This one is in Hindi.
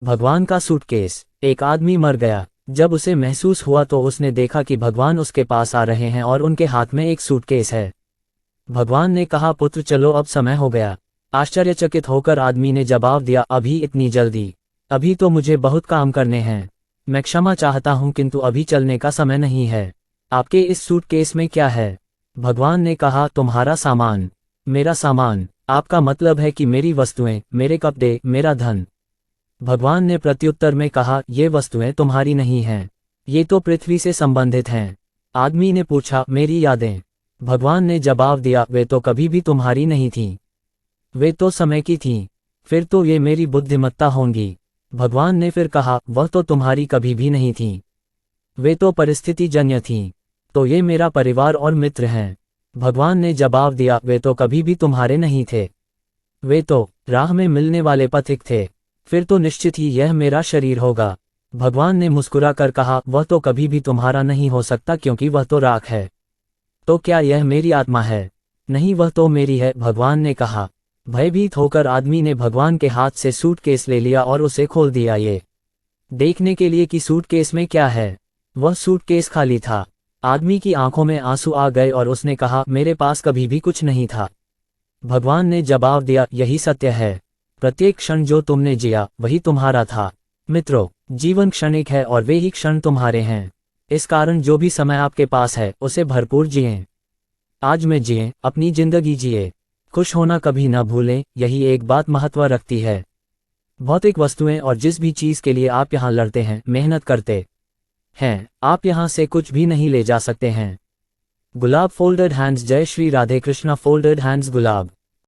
भगवान का सूटकेस। एक आदमी मर गया। जब उसे महसूस हुआ तो उसने देखा कि भगवान उसके पास आ रहे हैं और उनके हाथ में एक सूटकेस है। भगवान ने कहा, पुत्र चलो अब समय हो गया। आश्चर्यचकित होकर आदमी ने जवाब दिया, अभी इतनी जल्दी? अभी तो मुझे बहुत काम करने हैं। मैं क्षमा चाहता हूँ किंतु अभी चलने का समय नहीं है। आपके इस सूटकेस में क्या है? भगवान ने कहा, तुम्हारा सामान। मेरा सामान? आपका मतलब है कि मेरी वस्तुएं, मेरे कपड़े, मेरा धन? भगवान ने प्रत्युत्तर में कहा, ये वस्तुएं तुम्हारी नहीं हैं। ये तो पृथ्वी से संबंधित हैं। आदमी ने पूछा, मेरी यादें? भगवान ने जवाब दिया, वे तो कभी भी तुम्हारी नहीं थीं। वे तो समय की थीं। फिर तो ये मेरी बुद्धिमत्ता होंगी। भगवान ने फिर कहा, वह तो तुम्हारी कभी भी नहीं थीं। वे तो परिस्थितिजन्य थीं। तो ये मेरा परिवार और मित्र हैं। भगवान ने जवाब दिया, वे तो कभी भी तुम्हारे नहीं थे। वे तो राह में मिलने वाले पथिक थे। फिर तो निश्चित ही यह मेरा शरीर होगा। भगवान ने मुस्कुरा कर कहा, वह तो कभी भी तुम्हारा नहीं हो सकता क्योंकि वह तो राख है। तो क्या यह मेरी आत्मा है? नहीं, वह तो मेरी है, भगवान ने कहा। भयभीत होकर आदमी ने भगवान के हाथ से सूटकेस ले लिया और उसे खोल दिया, ये देखने के लिए कि सूटकेस में क्या है। वह सूटकेस खाली था। आदमी की आंखों में आंसू आ गए और उसने कहा, मेरे पास कभी भी कुछ नहीं था। भगवान ने जवाब दिया, यही सत्य है। प्रत्येक क्षण जो तुमने जिया वही तुम्हारा था। मित्रों, जीवन क्षणिक है और वे ही क्षण तुम्हारे हैं। इस कारण जो भी समय आपके पास है उसे भरपूर जिएं। आज में जिएं, अपनी जिंदगी जिए। खुश होना कभी न भूलें, यही एक बात महत्व रखती है। भौतिक वस्तुएं और जिस भी चीज के लिए आप यहाँ लड़ते हैं, मेहनत करते हैं, आप यहाँ से कुछ भी नहीं ले जा सकते हैं। गुलाब फोल्डेड हैंड्स। जय श्री राधे कृष्णा। फोल्डेड हैंड्स गुलाब।